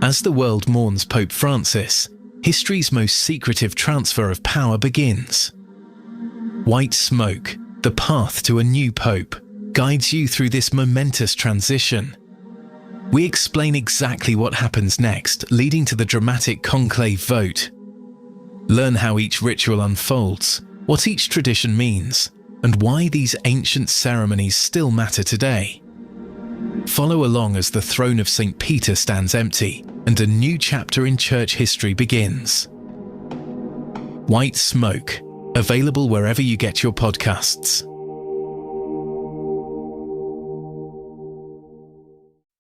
As the world mourns Pope Francis, history's most secretive transfer of power begins. White smoke, the path to a new pope, guides you through this momentous transition. We explain exactly what happens next, leading to the dramatic conclave vote. Learn how each ritual unfolds, what each tradition means, and why these ancient ceremonies still matter today. Follow along as the throne of St. Peter stands empty and a new chapter in church history begins. White Smoke, available wherever you get your podcasts.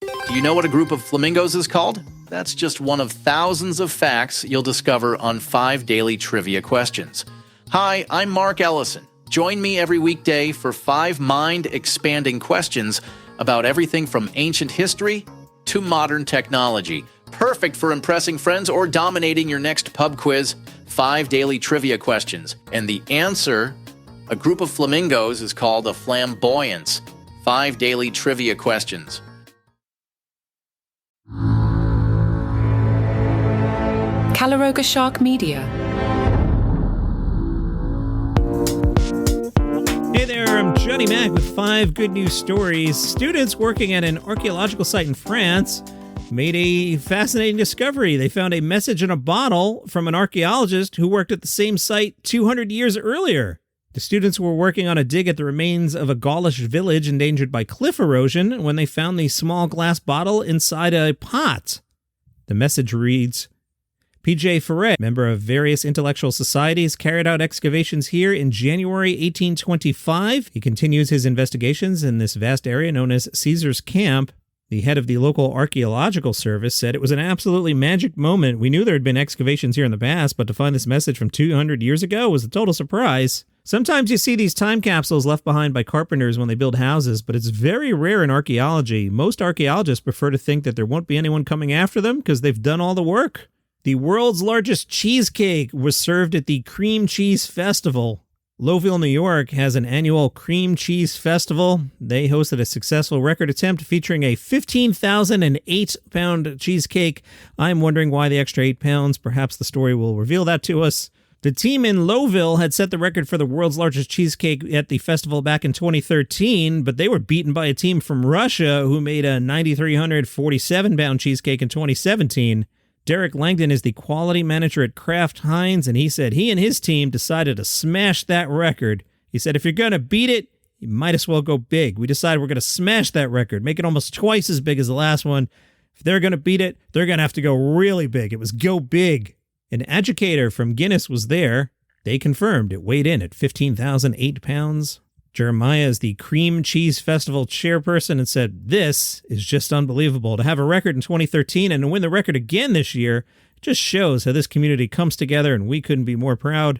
Do you know what a group of flamingos is called? That's just one of thousands of facts you'll discover on 5 daily trivia questions. Hi, I'm Mark Ellison. Join me every weekday for 5 mind-expanding questions about everything from ancient history to modern technology. Perfect for impressing friends or dominating your next pub quiz. 5 daily trivia questions. And the answer, a group of flamingos, is called a flamboyance. 5 daily trivia questions. Caloroga Shark Media. Hey there, I'm Johnny Mac with 5 good news stories. Students working at an archaeological site in France made a fascinating discovery. They found a message in a bottle from an archaeologist who worked at the same site 200 years earlier. The students were working on a dig at the remains of a Gaulish village endangered by cliff erosion when they found the small glass bottle inside a pot. The message reads, P.J. Ferret, member of various intellectual societies, carried out excavations here in January 1825. He continues his investigations in this vast area known as Caesar's Camp. The head of the local archaeological service said it was an absolutely magic moment. We knew there had been excavations here in the past, but to find this message from 200 years ago was a total surprise. Sometimes you see these time capsules left behind by carpenters when they build houses, but it's very rare in archaeology. Most archaeologists prefer to think that there won't be anyone coming after them because they've done all the work. The world's largest cheesecake was served at the Cream Cheese Festival. Lowville, New York has an annual cream cheese festival. They hosted a successful record attempt featuring a 15,008-pound cheesecake. I'm wondering why the extra 8 pounds. Perhaps the story will reveal that to us. The team in Lowville had set the record for the world's largest cheesecake at the festival back in 2013, but they were beaten by a team from Russia who made a 9,347-pound cheesecake in 2017. Derek Langdon is the quality manager at Kraft Heinz, and he said he and his team decided to smash that record. He said, if you're going to beat it, you might as well go big. We decided we're going to smash that record, make it almost twice as big as the last one. If they're going to beat it, they're going to have to go really big. It was go big. An educator from Guinness was there. They confirmed it weighed in at 15,008 pounds. Jeremiah is the Cream Cheese Festival chairperson and said, this is just unbelievable. To have a record in 2013 and to win the record again this year just shows how this community comes together, and we couldn't be more proud.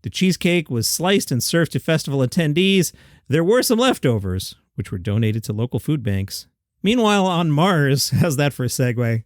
The cheesecake was sliced and served to festival attendees. There were some leftovers, which were donated to local food banks. Meanwhile, on Mars, how's that for a segue?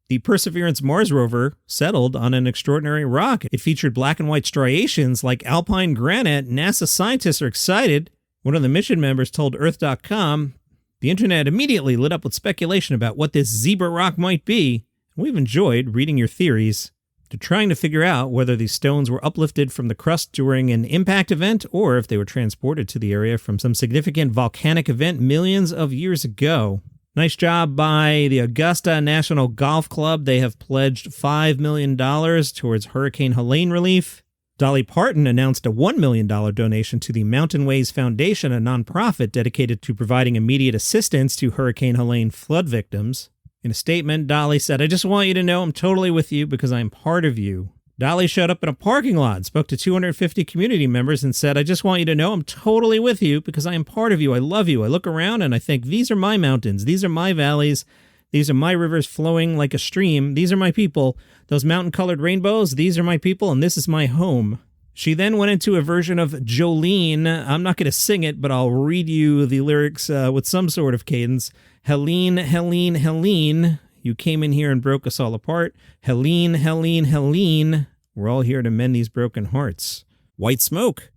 The Perseverance Mars rover settled on an extraordinary rock. It featured black and white striations like alpine granite. NASA scientists are excited. One of the mission members told Earth.com, the internet immediately lit up with speculation about what this zebra rock might be. We've enjoyed reading your theories. They're trying to figure out whether these stones were uplifted from the crust during an impact event or if they were transported to the area from some significant volcanic event millions of years ago. Nice job by the Augusta National Golf Club. They have pledged $5 million towards Hurricane Helene relief. Dolly Parton announced a $1 million donation to the Mountain Ways Foundation, a nonprofit dedicated to providing immediate assistance to Hurricane Helene flood victims. In a statement, Dolly said, I just want you to know I'm totally with you because I'm part of you. Dolly showed up in a parking lot, spoke to 250 community members, and said, I just want you to know I'm totally with you because I am part of you. I love you. I look around and I think, these are my mountains. These are my valleys. These are my rivers flowing like a stream. These are my people. Those mountain-colored rainbows, these are my people, and this is my home. She then went into a version of Jolene. I'm not going to sing it, but I'll read you the lyrics with some sort of cadence. Helene, Helene, Helene. You came in here and broke us all apart. Helene, Helene, Helene. We're all here to mend these broken hearts. White Smoke.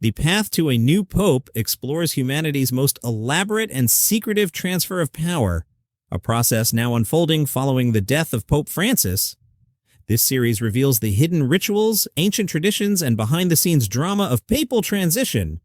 The path to a new pope explores humanity's most elaborate and secretive transfer of power. a process now unfolding following the death of Pope Francis. This series reveals the hidden rituals, ancient traditions, and behind-the-scenes drama of papal transition.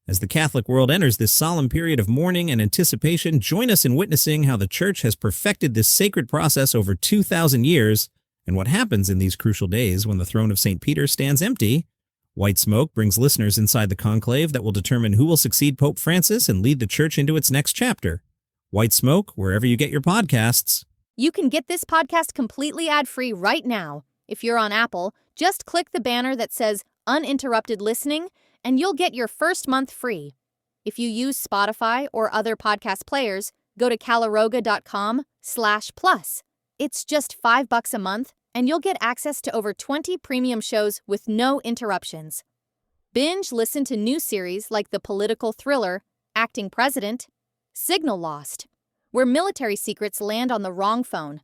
As the Catholic world enters this solemn period of mourning and anticipation, join us in witnessing how the Church has perfected this sacred process over 2,000 years, and what happens in these crucial days when the throne of St. Peter stands empty. White Smoke brings listeners inside the conclave that will determine who will succeed Pope Francis and lead the Church into its next chapter. White Smoke, wherever you get your podcasts. You can get this podcast completely ad-free right now. If you're on Apple, just click the banner that says Uninterrupted Listening, and you'll get your first month free. If you use Spotify or other podcast players, go to caloroga.com/plus. It's just $5 a month, and you'll get access to over 20 premium shows with no interruptions. Binge listen to new series like the political thriller Acting President, Signal Lost, where military secrets land on the wrong phone,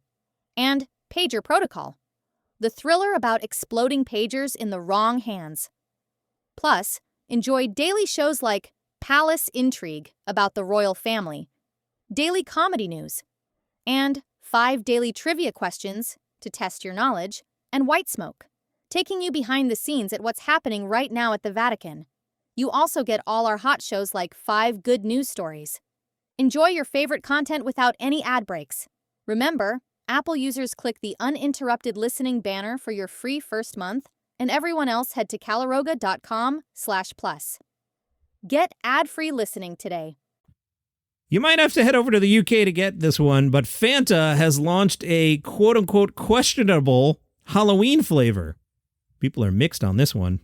and Pager Protocol, the thriller about exploding pagers in the wrong hands. Plus, enjoy daily shows like Palace Intrigue about the royal family, daily comedy news, and 5 daily trivia questions to test your knowledge, and White Smoke, taking you behind the scenes at what's happening right now at the Vatican. You also get all our hot shows like 5 good news stories. Enjoy your favorite content without any ad breaks. Remember, Apple users click the uninterrupted listening banner for your free first month, and everyone else head to caloroga.com/plus. Get ad-free listening today. You might have to head over to the UK to get this one, but Fanta has launched a quote-unquote questionable Halloween flavor. People are mixed on this one.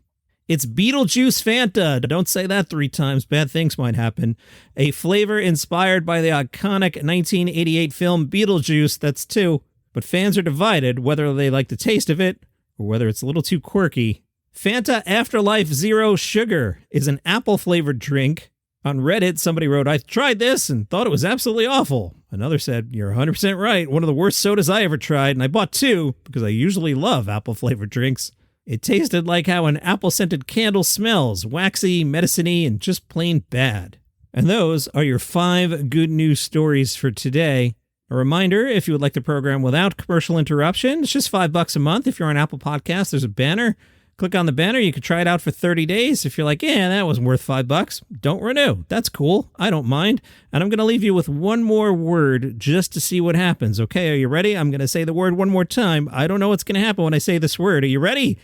It's Beetlejuice Fanta. Don't say that 3 times. Bad things might happen. A flavor inspired by the iconic 1988 film Beetlejuice. That's 2. But fans are divided whether they like the taste of it or whether it's a little too quirky. Fanta Afterlife Zero Sugar is an apple-flavored drink. On Reddit, somebody wrote, "I tried this and thought it was absolutely awful." Another said, "You're 100% right. One of the worst sodas I ever tried, and I bought 2 because I usually love apple-flavored drinks. It tasted like how an apple-scented candle smells, waxy, medicine-y, and just plain bad." And those are your 5 good news stories for today. A reminder, if you would like the program without commercial interruption, it's just $5 a month. If you're on Apple Podcasts, there's a banner. Click on the banner. You can try it out for 30 days. If you're like, yeah, that wasn't worth $5, don't renew. That's cool. I don't mind. And I'm going to leave you with one more word just to see what happens. Okay, are you ready? I'm going to say the word one more time. I don't know what's going to happen when I say this word. Are you ready?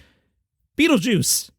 Beetlejuice.